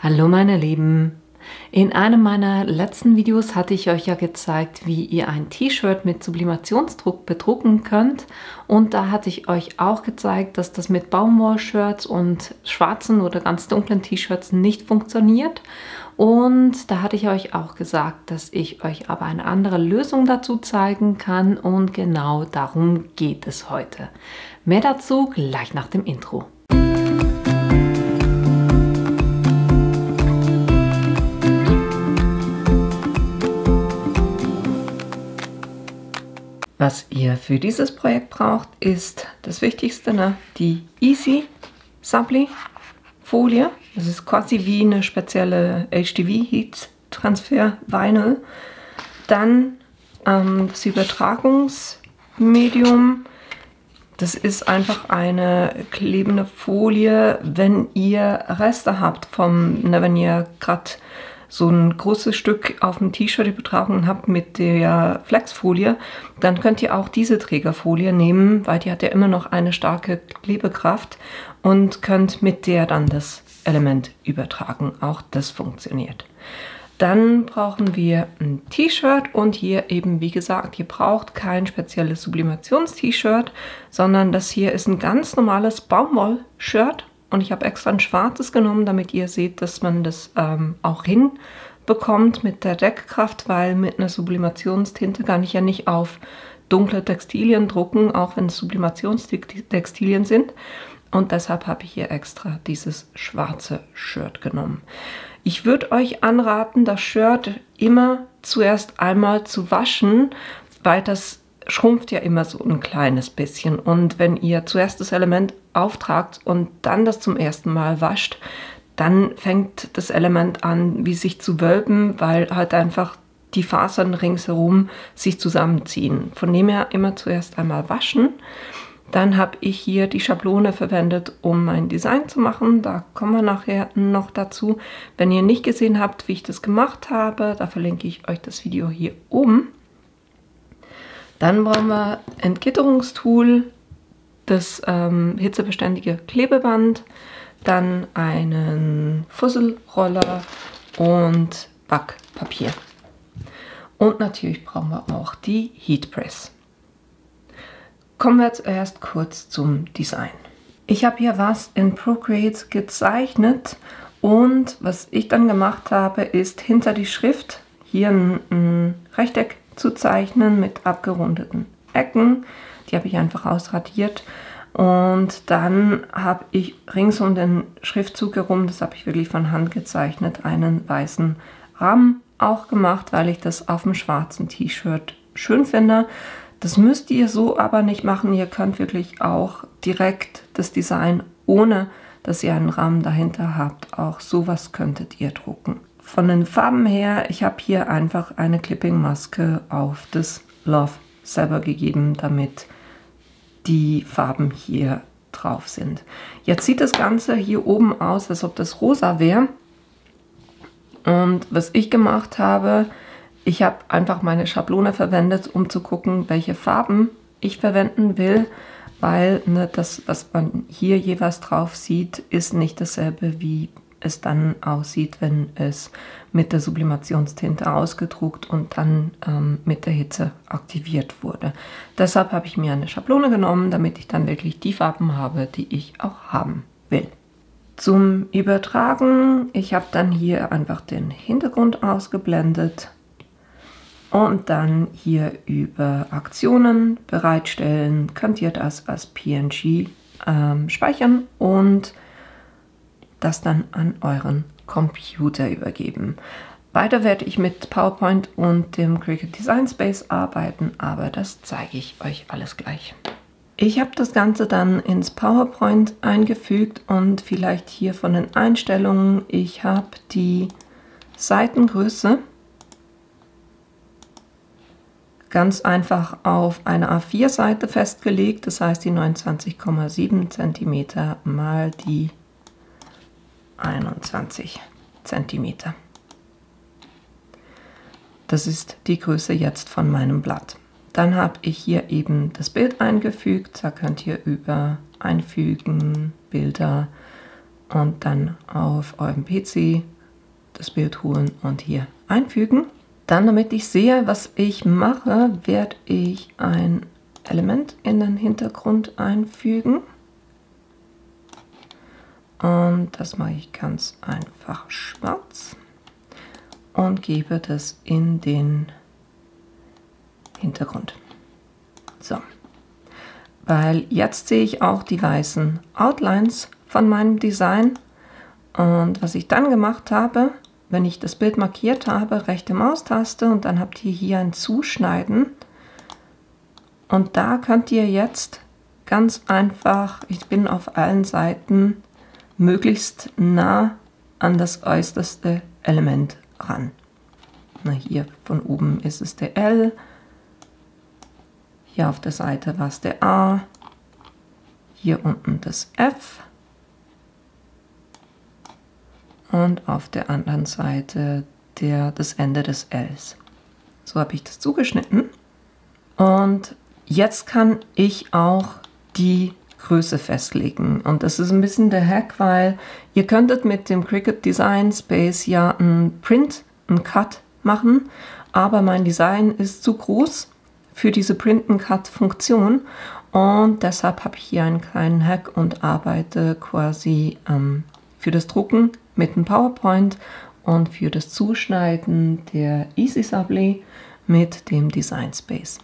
Hallo meine Lieben! In einem meiner letzten Videos hatte ich euch ja gezeigt, wie ihr ein T-Shirt mit Sublimationsdruck bedrucken könnt. Und da hatte ich euch auch gezeigt, dass das mit Baumwollshirts und schwarzen oder ganz dunklen T-Shirts nicht funktioniert. Und da hatte ich euch auch gesagt, dass ich euch aber eine andere Lösung dazu zeigen kann. Und genau darum geht es heute. Mehr dazu gleich nach dem Intro. Was ihr für dieses Projekt braucht, ist das Wichtigste, die Easy Supply Folie. Das ist quasi wie eine spezielle HTV Heat Transfer Vinyl. Dann das Übertragungsmedium. Das ist einfach eine klebende Folie, wenn ihr Reste habt wenn ihr gerade so ein großes Stück auf dem T-Shirt übertragen habt mit der Flexfolie, dann könnt ihr auch diese Trägerfolie nehmen, weil die hat ja immer noch eine starke Klebekraft und könnt mit der dann das Element übertragen. Auch das funktioniert. Dann brauchen wir ein T-Shirt und hier eben, wie gesagt, ihr braucht kein spezielles Sublimations-T-Shirt, sondern das hier ist ein ganz normales Baumwoll-Shirt. Und ich habe extra ein schwarzes genommen, damit ihr seht, dass man das auch hinbekommt mit der Deckkraft, weil mit einer Sublimationstinte kann ich ja nicht auf dunkle Textilien drucken, auch wenn es Sublimationstextilien sind. Und deshalb habe ich hier extra dieses schwarze Shirt genommen. Ich würde euch anraten, das Shirt immer zuerst einmal zu waschen, weil das schrumpft ja immer so ein kleines bisschen. Und wenn ihr zuerst das Element auftragt und dann das zum ersten Mal wascht, dann fängt das Element an, wie sich zu wölben, weil halt einfach die Fasern ringsherum sich zusammenziehen. Von dem her immer zuerst einmal waschen. Dann habe ich hier die Schablone verwendet, um mein Design zu machen. Da kommen wir nachher noch dazu. Wenn ihr nicht gesehen habt, wie ich das gemacht habe, da verlinke ich euch das Video hier oben. Dann brauchen wir Entgitterungstool, das hitzebeständige Klebeband, dann einen Fusselroller und Backpapier. Und natürlich brauchen wir auch die Heatpress. Kommen wir zuerst kurz zum Design. Ich habe hier was in Procreate gezeichnet und was ich dann gemacht habe, ist hinter die Schrift hier ein Rechteck zu zeichnen mit abgerundeten Ecken. Die habe ich einfach ausradiert. Und dann habe ich rings um den Schriftzug herum, das habe ich wirklich von Hand gezeichnet, einen weißen Rahmen auch gemacht, weil ich das auf dem schwarzen T-Shirt schön finde. Das müsst ihr so aber nicht machen. Ihr könnt wirklich auch direkt das Design, ohne dass ihr einen Rahmen dahinter habt, auch sowas könntet ihr drucken. Von den Farben her, ich habe hier einfach eine Clipping-Maske auf das Love selber gegeben, damit die Farben hier drauf sind. Jetzt sieht das Ganze hier oben aus, als ob das rosa wäre. Und was ich gemacht habe, ich habe einfach meine Schablone verwendet, um zu gucken, welche Farben ich verwenden will, weil das, was man hier jeweils drauf sieht, ist nicht dasselbe, wie es dann aussieht, wenn es mit der Sublimationstinte ausgedruckt und dann mit der Hitze aktiviert wurde. Deshalb habe ich mir eine Schablone genommen, damit ich dann wirklich die Farben habe, die ich auch haben will. Zum Übertragen, ich habe dann hier einfach den Hintergrund ausgeblendet und dann hier über Aktionen bereitstellen, könnt ihr das als PNG speichern und das dann an euren Computer übergeben. Weiter werde ich mit PowerPoint und dem Cricut Design Space arbeiten, aber das zeige ich euch alles gleich. Ich habe das Ganze dann ins PowerPoint eingefügt und vielleicht hier von den Einstellungen, ich habe die Seitengröße ganz einfach auf eine A4-Seite festgelegt, das heißt die 29,7 cm mal die 21 cm. Das ist die Größe jetzt von meinem Blatt. Dann habe ich hier eben das Bild eingefügt. Da könnt ihr über Einfügen, Bilder und dann auf eurem PC das Bild holen und hier einfügen. Dann, damit ich sehe, was ich mache, werde ich ein Element in den Hintergrund einfügen. Und das mache ich ganz einfach schwarz und gebe das in den Hintergrund. So, weil jetzt sehe ich auch die weißen Outlines von meinem Design. Und was ich dann gemacht habe, wenn ich das Bild markiert habe, rechte Maustaste und dann habt ihr hier ein Zuschneiden. Und da könnt ihr jetzt ganz einfach, ich bin auf allen Seiten, möglichst nah an das äußerste Element ran. Na, hier von oben ist es der L, hier auf der Seite war es der A, hier unten das F und auf der anderen Seite das Ende des Ls. So habe ich das zugeschnitten. Und jetzt kann ich auch die Größe festlegen. Und das ist ein bisschen der Hack, weil ihr könntet mit dem Cricut Design Space ja einen Print, einen Cut machen, aber mein Design ist zu groß für diese Print-and-Cut-Funktion und deshalb habe ich hier einen kleinen Hack und arbeite quasi für das Drucken mit dem PowerPoint und für das Zuschneiden der EasySubbly mit dem Design Space.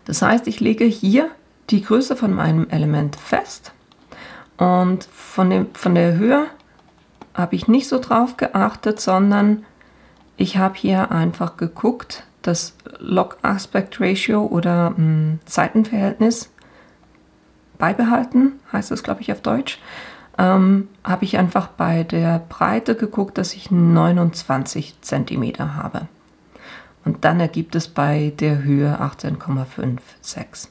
Das heißt, ich lege hier die Größe von meinem Element fest und von der Höhe habe ich nicht so drauf geachtet, sondern ich habe hier einfach geguckt, das Log Aspect Ratio oder Seitenverhältnis beibehalten, heißt das glaube ich auf Deutsch. Habe ich einfach bei der Breite geguckt, dass ich 29 cm habe. Und dann ergibt es bei der Höhe 18,56.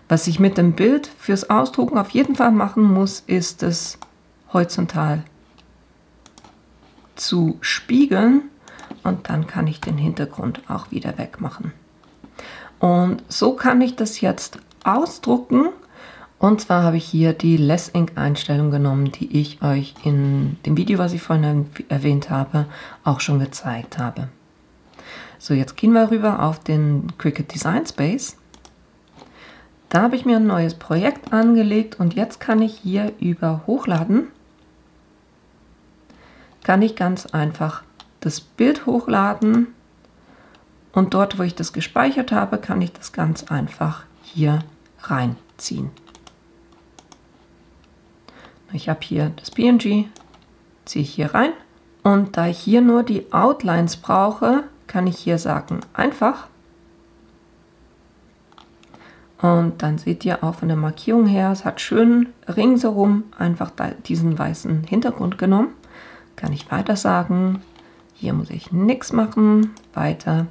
Was ich mit dem Bild fürs Ausdrucken auf jeden Fall machen muss, ist es horizontal zu spiegeln und dann kann ich den Hintergrund auch wieder wegmachen. Und so kann ich das jetzt ausdrucken. Und zwar habe ich hier die Less Ink Einstellung genommen, die ich euch in dem Video, was ich vorhin erwähnt habe, auch schon gezeigt habe. So, jetzt gehen wir rüber auf den Cricut Design Space. Da habe ich mir ein neues Projekt angelegt und jetzt kann ich hier über Hochladen, kann ich ganz einfach das Bild hochladen und dort, wo ich das gespeichert habe, kann ich das ganz einfach hier reinziehen. Ich habe hier das PNG, ziehe ich hier rein und da ich hier nur die Outlines brauche, kann ich hier sagen einfach. Und dann seht ihr auch von der Markierung her, es hat schön ringsherum einfach diesen weißen Hintergrund genommen. Kann ich weiter sagen, hier muss ich nichts machen, weiter.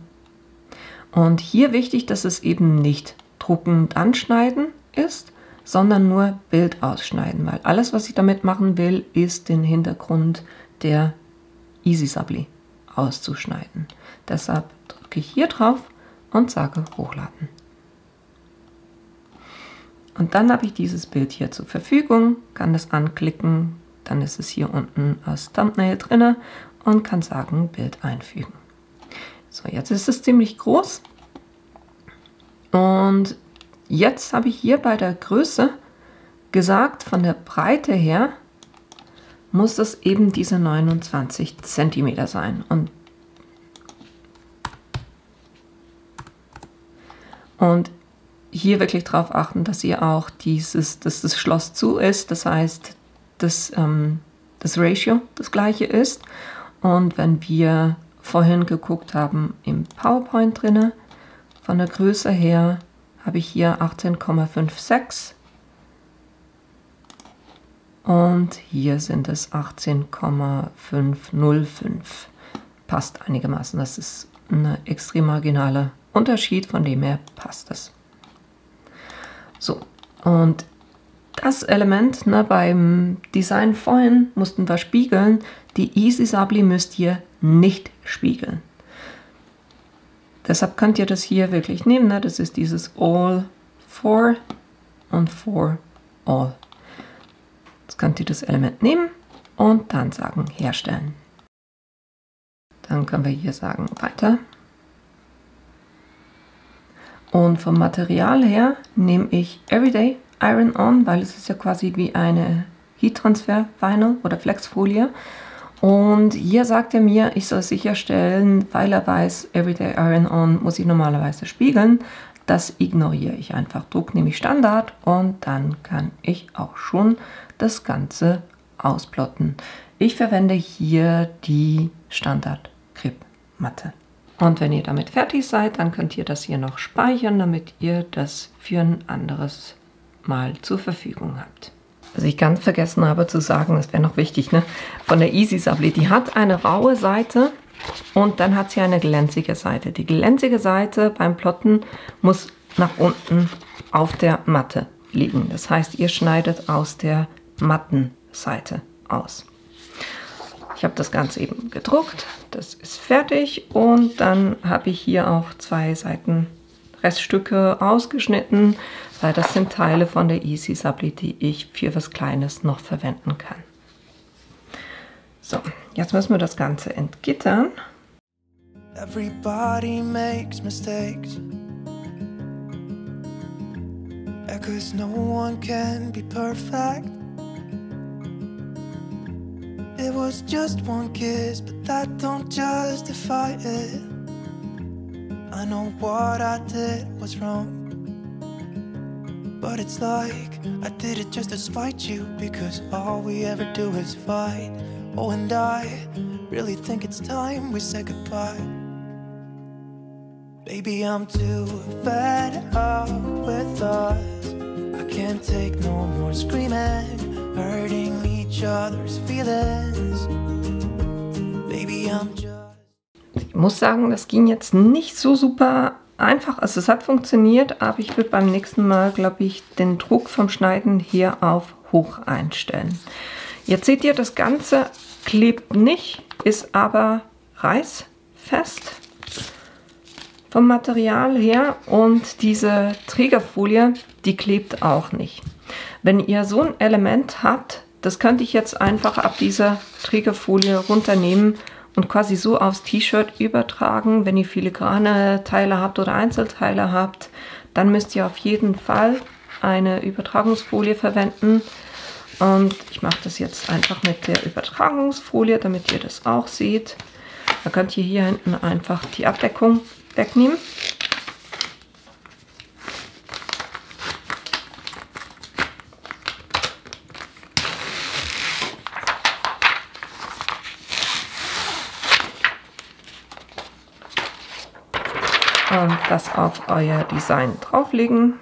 Und hier wichtig, dass es eben nicht drucken und anschneiden ist, sondern nur Bild ausschneiden, weil alles, was ich damit machen will, ist den Hintergrund der EasySubbly auszuschneiden. Deshalb drücke ich hier drauf und sage Hochladen. Und dann habe ich dieses Bild hier zur Verfügung, kann das anklicken, dann ist es hier unten als Thumbnail drin und kann sagen Bild einfügen. So, jetzt ist es ziemlich groß und jetzt habe ich hier bei der Größe gesagt, von der Breite her muss das eben diese 29 cm sein. Und hier wirklich darauf achten, dass ihr auch dass das Schloss zu ist, das heißt, dass das Ratio das gleiche ist. Und wenn wir vorhin geguckt haben im PowerPoint drinne, von der Größe her habe ich hier 18,56 und hier sind es 18,505. Passt einigermaßen, das ist ein extrem marginaler Unterschied, von dem her passt es. So, und das Element, beim Design vorhin mussten wir spiegeln, die EasySubbly müsst ihr nicht spiegeln. Deshalb könnt ihr das hier wirklich nehmen, das ist dieses All for und for all. Jetzt könnt ihr das Element nehmen und dann sagen Herstellen. Dann können wir hier sagen Weiter. Und vom Material her nehme ich Everyday Iron-On, weil es ist ja quasi wie eine Heat Transfer Vinyl oder Flexfolie. Und hier sagt er mir, ich soll sicherstellen, weil er weiß, Everyday Iron-On muss ich normalerweise spiegeln. Das ignoriere ich einfach. Druck nehme ich Standard und dann kann ich auch schon das Ganze ausplotten. Ich verwende hier die Standard Crib Matte. Und wenn ihr damit fertig seid, dann könnt ihr das hier noch speichern, damit ihr das für ein anderes Mal zur Verfügung habt. Was ich ganz vergessen habe zu sagen, das wäre noch wichtig, ne? Von der Easy Sablé, die hat eine raue Seite und dann hat sie eine glänzige Seite. Die glänzige Seite beim Plotten muss nach unten auf der Matte liegen. Das heißt, ihr schneidet aus der matten Seite aus. Ich habe das Ganze eben gedruckt, das ist fertig und dann habe ich hier auch 2 Seiten Reststücke ausgeschnitten, weil das sind Teile von der Easy Sablé, die ich für was Kleines noch verwenden kann. So, jetzt müssen wir das Ganze entgittern. Everybody makes mistakes, 'cause no one can be perfect. It was just one kiss, but that don't justify it. I know what I did was wrong, but it's like I did it just to spite you, because all we ever do is fight. Oh, and I really think it's time we say goodbye. Baby, I'm too fed up with us. I can't take no more screaming, hurting each other's feelings. Baby, I'm just... Ich muss sagen, das ging jetzt nicht so super einfach. Also es hat funktioniert, aber ich würde beim nächsten Mal, glaube ich, den Druck vom Schneiden hier auf hoch einstellen. Jetzt seht ihr, das Ganze klebt nicht, ist aber reißfest vom Material her und diese Trägerfolie, die klebt auch nicht. Wenn ihr so ein Element habt, das könnte ich jetzt einfach ab dieser Trägerfolie runternehmen und quasi so aufs T-Shirt übertragen. Wenn ihr filigrane Teile habt oder Einzelteile habt, dann müsst ihr auf jeden Fall eine Übertragungsfolie verwenden. Und ich mache das jetzt einfach mit der Übertragungsfolie, damit ihr das auch seht. Da könnt ihr hier hinten einfach die Abdeckung wegnehmen. Und das auf euer Design drauflegen.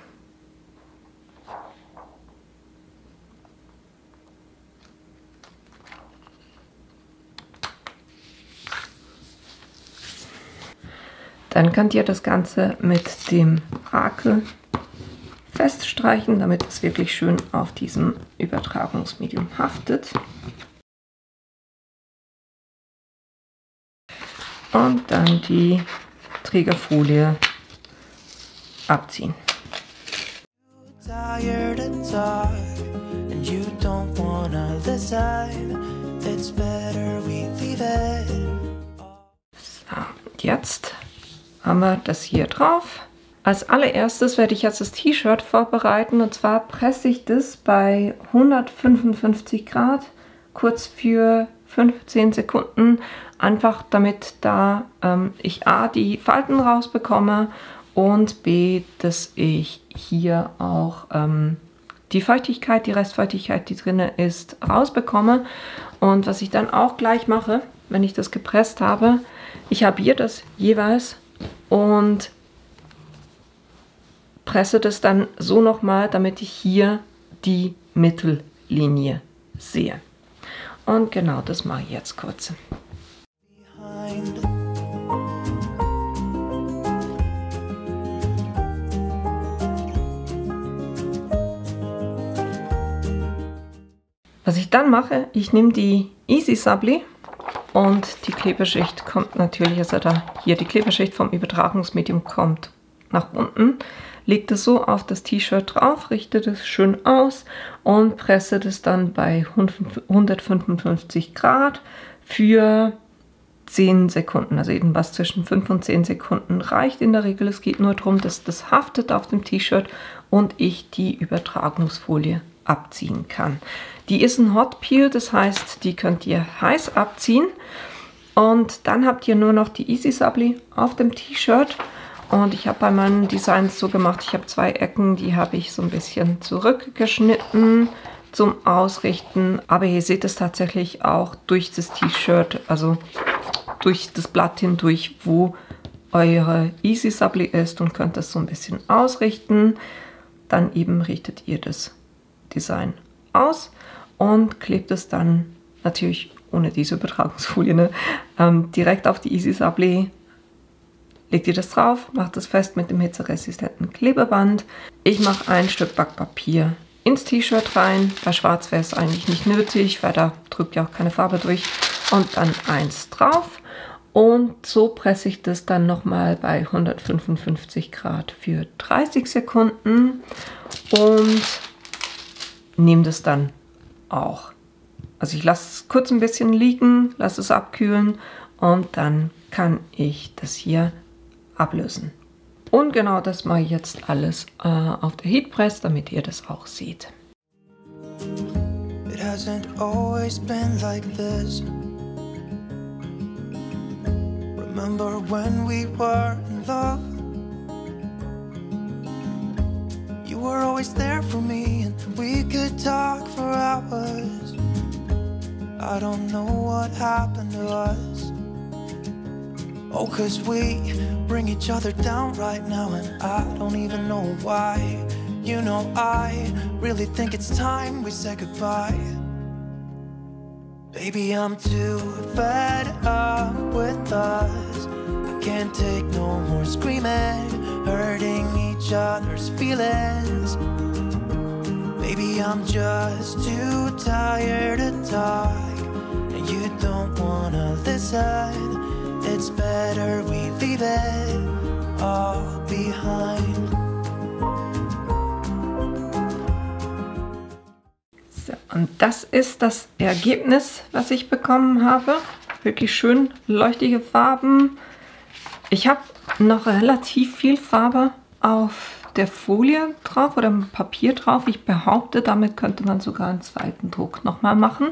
Dann könnt ihr das Ganze mit dem Rakel feststreichen, damit es wirklich schön auf diesem Übertragungsmedium haftet. Und dann die Trägerfolie abziehen. So, jetzt haben wir das hier drauf. Als allererstes werde ich jetzt das T-Shirt vorbereiten, und zwar presse ich das bei 155 Grad kurz für 15 Sekunden, einfach damit da ich A, die Falten rausbekomme und B, dass ich hier auch die Feuchtigkeit, die Restfeuchtigkeit, die drin ist, rausbekomme. Und was ich dann auch gleich mache, wenn ich das gepresst habe, ich halbiere das jeweils und presse das dann so nochmal, damit ich hier die Mittellinie sehe. Und genau das mache ich jetzt kurz. Was ich dann mache, ich nehme die Easy Sablé und die Klebeschicht kommt natürlich, also da hier die Klebeschicht vom Übertragungsmedium kommt nach unten. legt es so auf das T-Shirt drauf, richtet es schön aus und presset es dann bei 155 Grad für 10 Sekunden. Also irgendwas zwischen 5 und 10 Sekunden reicht in der Regel. Es geht nur darum, dass das haftet auf dem T-Shirt und ich die Übertragungsfolie abziehen kann. Die ist ein Hot Peel, das heißt, die könnt ihr heiß abziehen. Und dann habt ihr nur noch die Easy Supply auf dem T-Shirt. Und ich habe bei meinen Designs so gemacht, ich habe 2 Ecken, die habe ich so ein bisschen zurückgeschnitten zum Ausrichten. Aber ihr seht es tatsächlich auch durch das T-Shirt, also durch das Blatt hindurch, wo eure Easy Supply ist und könnt das so ein bisschen ausrichten. Dann eben richtet ihr das Design aus und klebt es dann natürlich ohne diese Übertragungsfolie, ne, direkt auf die Easy Supply. Legt ihr das drauf, macht es fest mit dem hitzeresistenten Klebeband. Ich mache ein Stück Backpapier ins T-Shirt rein. Bei Schwarz wäre es eigentlich nicht nötig, weil da drückt ja auch keine Farbe durch. Und dann eins drauf. Und so presse ich das dann nochmal bei 155 Grad für 30 Sekunden und nehme das dann auch. Also ich lasse es kurz ein bisschen liegen, lasse es abkühlen und dann kann ich das hier ablösen. Und genau das mache ich jetzt alles auf der Heatpress, damit ihr das auch seht. It hasn't always been like this. Remember when we were in love? You were always there for me and we could talk for hours. I don't know what happened to us. Oh, 'cause we bring each other down right now and I don't even know why. You know, I really think it's time we say goodbye. Baby, I'm too fed up with us. I can't take no more screaming, hurting each other's feelings. Baby, I'm just too tired to talk, and you don't wanna listen. It's better we leave it all behind. So, und das ist das Ergebnis, was ich bekommen habe. Wirklich schön leuchtige Farben. Ich habe noch relativ viel Farbe auf der Folie drauf oder im Papier drauf. Ich behaupte, damit könnte man sogar einen zweiten Druck nochmal machen.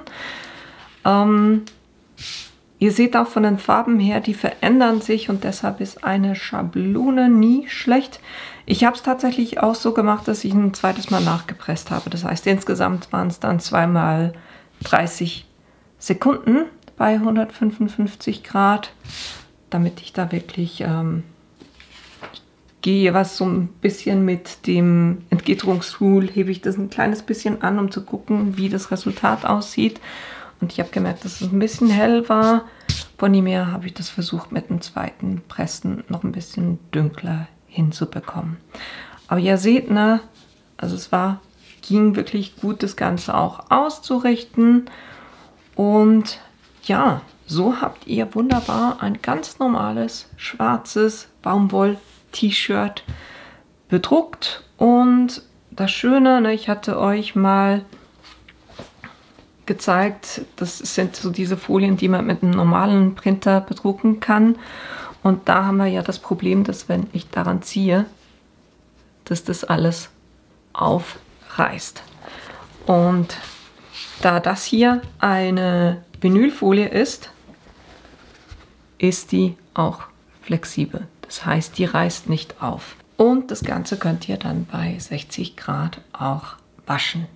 Ihr seht auch von den Farben her, die verändern sich und deshalb ist eine Schablone nie schlecht. Ich habe es tatsächlich auch so gemacht, dass ich ein zweites Mal nachgepresst habe. Das heißt, insgesamt waren es dann 2 mal 30 Sekunden bei 155 Grad, damit ich da wirklich gehe, was so ein bisschen mit dem Entgitterungstool, hebe ich das ein kleines bisschen an, um zu gucken, wie das Resultat aussieht. Und ich habe gemerkt, dass es ein bisschen hell war. Von dem her habe ich das versucht, mit dem zweiten Pressen noch ein bisschen dunkler hinzubekommen. Aber ihr seht, ne, also es ging wirklich gut, das Ganze auch auszurichten. Und ja, so habt ihr wunderbar ein ganz normales schwarzes Baumwoll-T-Shirt bedruckt. Und das Schöne, ne, ich hatte euch mal gezeigt, das sind so diese Folien, die man mit einem normalen Printer bedrucken kann. Und da haben wir ja das Problem, dass wenn ich daran ziehe, dass das alles aufreißt. Und da das hier eine Vinylfolie ist, ist die auch flexibel. Das heißt, die reißt nicht auf. Und das Ganze könnt ihr dann bei 60 Grad auch waschen.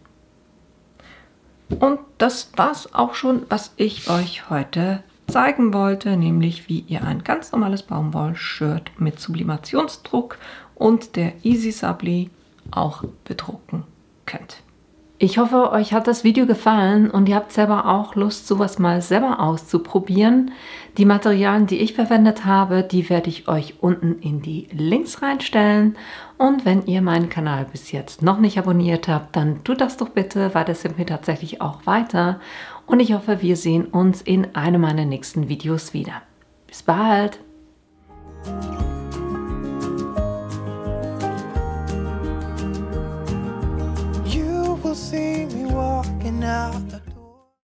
Und das war's auch schon, was ich euch heute zeigen wollte, nämlich wie ihr ein ganz normales Baumwoll-Shirt mit Sublimationsdruck und der Easy Supply auch bedrucken könnt. Ich hoffe, euch hat das Video gefallen und ihr habt selber auch Lust, sowas mal selber auszuprobieren. Die Materialien, die ich verwendet habe, die werde ich euch unten in die Links reinstellen. Und wenn ihr meinen Kanal bis jetzt noch nicht abonniert habt, dann tut das doch bitte, weil das hilft mir tatsächlich auch weiter. Und ich hoffe, wir sehen uns in einem meiner nächsten Videos wieder. Bis bald! looking out the